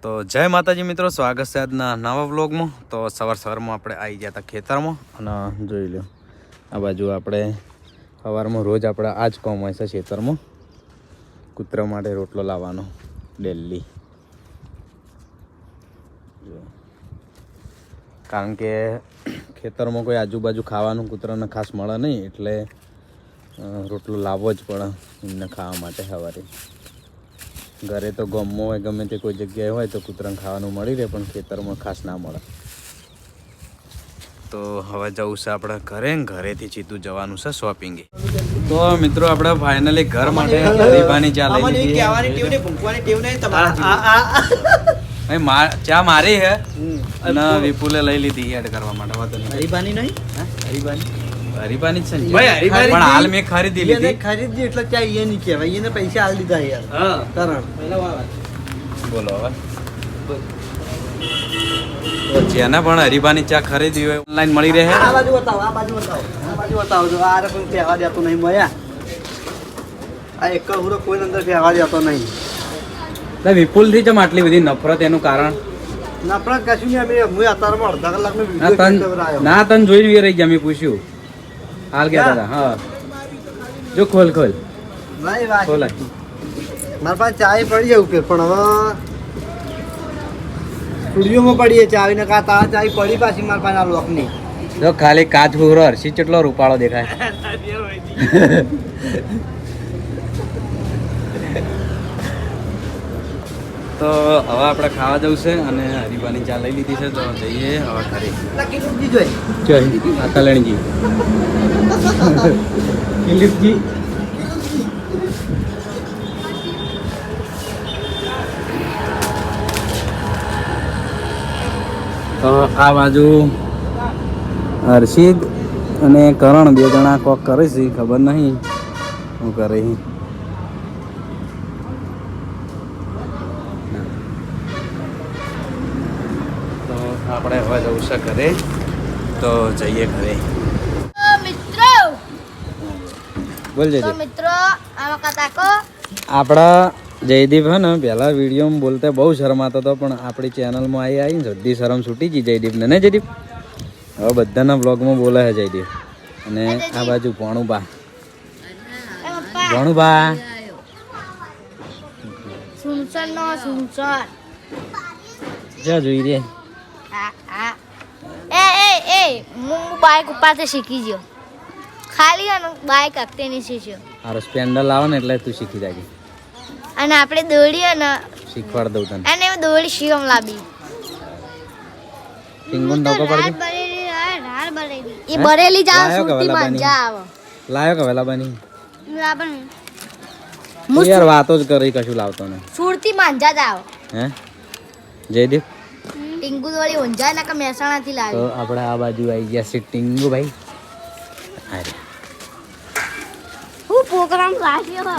તો જય માતાજી મિત્રો, સ્વાગત છે આજના નવા વ્લોગમાં. તો સવારમાં આપણે આવી ગયા હતા ખેતરમાં અને જોઈ લો આ બાજુ આપણે સવારમાં રોજ આપણે આ જ કામ હોય છે ખેતરમાં, કૂતરા માટે રોટલો લાવવાનો ડેલી. કારણ કે ખેતરમાં કોઈ આજુબાજુ ખાવાનું કૂતરાને ખાસ મળે નહીં, એટલે રોટલો લાવવો જ પડે એમને ખાવા માટે. સવારે ઘરે તો ગામમાં હોય ગમે તે કોઈ જગ્યાએ હોય તો કૂતરાને ખાવાનું મળી રહે, પણ ખેતરમાં ખાસ ના મળે. તો હવે જવું છે આપણે ઘરેથી સીધું જવાનું છે શોપિંગે. તો મિત્રો આપણે ફાઇનલી ઘર માટે હરીફાની ચા લઈ લીધી. ચા મારી હે અને વિપુલે લઈ લીધી એડ કરવા માટે. હરીફાની નહીં, હરીફાની જ છે પણ હાલ મેં ખરીદી લીધી. ખરીદી એટલે ચા એ નહીં કહેવાય, એને પૈસા આલી દીધા યાર. હા કારણ બોલો હવે. જેને પણ હરીફાની ચા ખરીદી હોય ઓનલાઈન મળી રહે. આ બાજુ બતાવો, આ બાજુ બતાવો, આ બાજુ બતાવો. જો આ કોઈ કહેવા દેતો નહીં મળ્યા. આ એક હુરો કોઈ અંદર કહેવા દેતો નહીં. વિપુલ થી જ આટલી બધી નફરત, એનું કારણ નફરત કશું નહીં. અમે અત્યારમાં અડધા કલાકનો વિડીયો ના તને જોઈને રહી ગયા. મેં પૂછ્યું હાલ ગયા હતા. હા જો ખોલ નહીં વાત ખોલાય. મારા પાસે ચાય પડી એવું કે, પણ હવે સ્ટુડિયોમાં પડીએ ચાવી ને કા તારા ચાવી પડી પાછી મારા પાસે આ લોકની. જો ખાલી કાચ હુરો હર્ષિત કેટલો રૂપાળો દેખાય. તો હવે આપણે ખાવા જવું છે અને હરીફાની ચા લઈ લીધી છે, તો જઈએ હવે ખરી. કલ્યાણજી કિલીપજી તો આ બાજુ હર્ષિત અને કરણ બે જણા કોક કરે છે, ખબર નહીં શું કરે. તો આપણે હવે જવું છે ઘરે, તો જઈએ ઘરે. મિત્રો બોલ જયદીપ. મિત્રો આપણા જયદીપ હે ને પહેલા વિડીયોમાં બોલતા બહુ શરમાતો હતો, પણ આપણી ચેનલમાં આવીને જલ્દી શરમ છૂટી ગઈ જયદીપને. ને જયદીપ હવે બધાના બ્લોગમાં બોલે છે જયદીપ. અને આ બાજુ ભણુબા જ્યાં જોઈ રે. હું બાઇક ઉપર શીખી ગયો, ખાલી બાઇક હકતે નહીં શીખ્યો. હારો સ્પેન્ડર લાવો ને એટલે તું શીખી જાય. અને આપણે દોડીએ ને શીખવાડ દઉં તને. અને દોડી શિવમ લાવી પિંગુન ડોકો પડે. એ બરેલી જાવ સુરતી માંજા આવે. લાયો કે વેલા બની લાવણ યાર વાતો જ કરી, કશું લાવતો નહીં. સુરતી માંજા જ આવે. હે જયદીપ ટીંગુ દોડી ઊંઝા ના કે મહેસાણા થી તો લાવી. આપણે આ બાજુ આવી ગયા છે ટીંગુ ભાઈ. અરે હું પ્રોગ્રામ રાખ્યો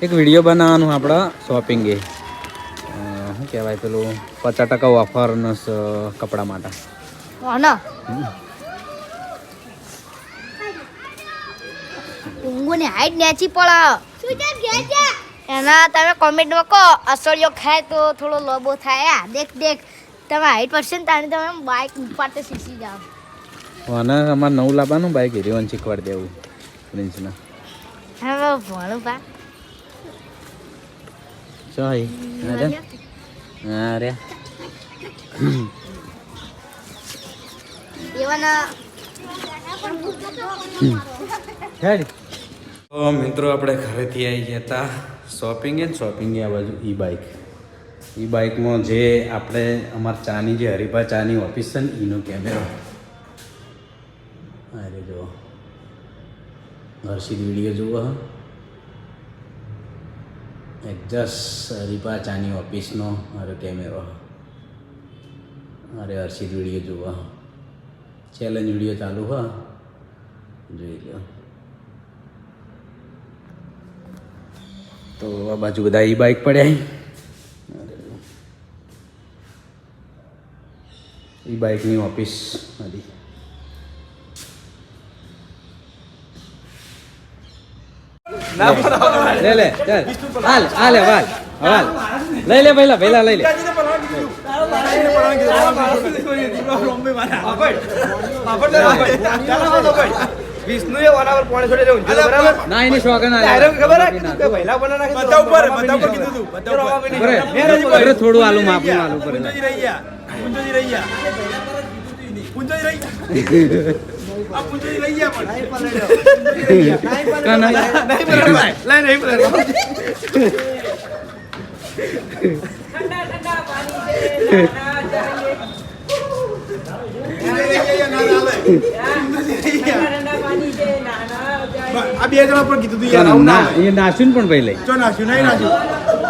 એક વિડીયો બનાવવાનું આપણે શોપિંગે. શું કહેવાય પેલું 50% ઓફર ને કપડા માટે. કોનો ટીંગુ ને હાઈટ નેચી પડે. એના તમે કોમેન્ટમાં કહો અસળિયો ખાય તો થોડો લોબો થાય. દેખ તમે હાઈટ પડશે ને તાણી તમે બાઇક ઉપાડતે શીખી જાઓ. અને અમારે નવું લાવવાનું બાઈક હિરીઓને શીખવાડી દેવું પ્રિન્સને. હવે ભણું પા ચાય અરે એવાના તો મિત્રો આપણે ઘરેથી આવી ગયા હતા શોપિંગે આ બાજુ ઈ બાઇકમાં જે આપણે અમારા ચાની જે હરીફા ચાની ઓફિસ છે ને એનો કેમેરો. અરે જો હર્ષિત વિડીયો જુઓ. એક્ઝેક્ટ હરીફા ચાની ઓફિસનો મારો કેમેરો. અરે હર્ષિત વિડીયો જુઓ. ચેલેન્જ વિડીયો ચાલુ હા, જોઈ લો. તો આ બાજુ બધા ઈ બાઇક પડ્યા. ઈ બાઇકની ઓફિસ હતી. લે લે ચાલ હાલ હાલે વાલ હાલ લઈ લે પહેલા લઈ લે વિષ્ણુએ વાના પર પાણી છોડી રહ્યું બરાબર ના એની શોખન ખબર કે પહેલા બના નાખી બધા ઉપર કીધું તું બધા ઉપર થોડું આલુ માપનું આલુ પર પૂંજોજી રહી ગયા આ પૂંજોજી રહી ગયા પણ નહીં આ બે જણા પણ કીધું તું યાર આવું ના ના એ નાસ્યું પણ પહેલે ચો નાખ્યું નહીં નાખ્યું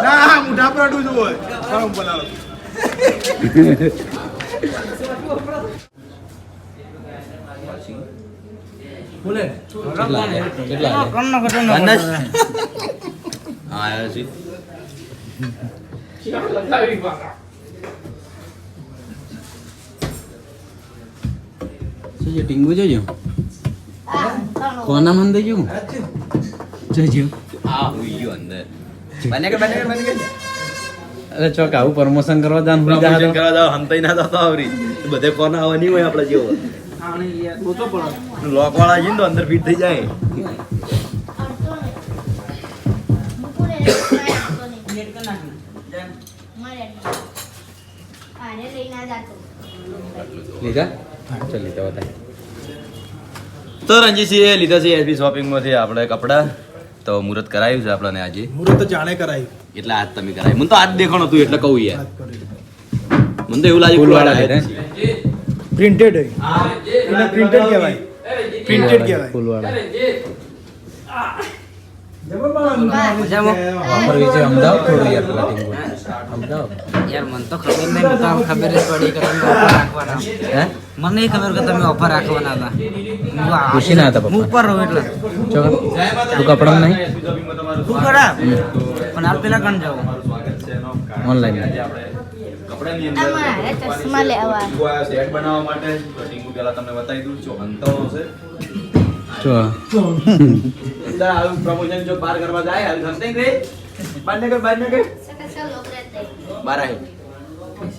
ના મોઢા પર અડું છું હોય સારું બોલાવો ટીંગુ જોજો કોના મન દેજો જોજો અરે ચોક આવું પ્રમોશન કરવા જાન બધે કોના આવવા નહીં હોય આપડે જેવો લોક વાળા જઈને તો અંદર ફીટ થઈ જાય લીધા ચાલ લીધા બતા તો રણજીતસિંહે લીધા છે એસબી શોપિંગમાંથી આપણે કપડા તો મુહૂર્ત કરાયું છે આપણને આજે મુહૂર્ત તો જાણે કરાયું એટલે આજ તમે કરાયું મને તો આજ દેખાણું હતું એટલે કહું યાર મને તો એવું લાગ્યું ફૂલવાળા ફૂલવાળા લીધા પ્રિન્ટેડ એને પ્રિન્ટેડ કહેવાય પ્રિન્ટેડ કહેવાય ફૂલવાળા મજામાં ઓફર વિશે અમદાવાદ થોડું યાર પેલા ટીંગુ અમદાવાદ યાર મને તો ખબર નહીં મને તો ખબર જ પડી કે તમે ઓફર રાખવાના હે મને નહીં ખબર કે તમે ઓફર રાખવાના હતા ખુશી ના હતા હું પપ્પા ઉપર રહું એટલે ચોક તું કપડા નહીં શું કરા પણ હાલ પેલા કણ જાવ ઓનલાઈન કપડાની અમારે ચશ્મા લેવા સેટ બનાવવા માટે ટીંગુ પહેલા તમને બતાવી દઉં છું અંતરો છે ચો અંદર આવું પ્રમોશન જો પાર કરવા જાય હાલ સમથિંગ રે બાર ને કર બાર આય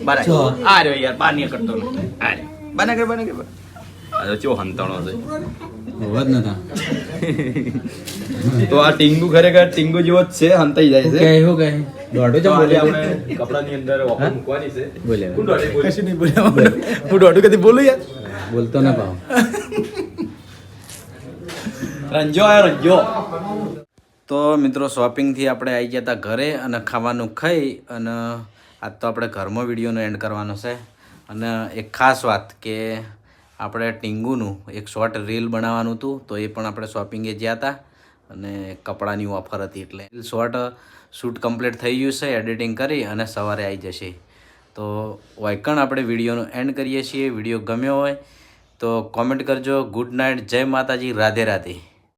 બાર આય આ રહ્યો યાર બાર ની કરતો ને આ બાર ને કર આ તો ચો હંતણો છે હોવા જ નતા તો આ ટીંગુ ખરેખર ટીંગુ જેવો જ છે હંતાઈ જાય છે કે એવું કે દોડો તો જ આજે બોલે આપણે કપડાની અંદર ઓફર મૂકવાની છે બોલે કોણ દોડે બોલે? કશું નહીં બોલ્યા હું દોઢું કદી બોલું યાર બોલતો ના પાવ રંજો આયો રંજો તો મિત્રો શોપિંગથી આપણે આવી ગયા હતા ઘરે અને ખાવાનું ખાઈ અને આજ તો આપણે ઘરમાં વિડીયોનો એન્ડ કરવાનો છે અને એક ખાસ વાત કે આપણે ટીંગુનું એક શોર્ટ રીલ બનાવવાનું હતું તો એ પણ આપણે શોપિંગે ગયા હતા અને કપડાની ઓફર હતી એટલે શોર્ટ શૂટ કમ્પ્લીટ થઈ ગયું છે એડિટિંગ કરી અને સવારે આવી જશે તો વાયકણ આપણે વિડીયોનો એન્ડ કરીએ છીએ વિડીયો ગમ્યો હોય તો કોમેન્ટ કરજો ગુડ નાઇટ જય માતાજી રાધે રાધે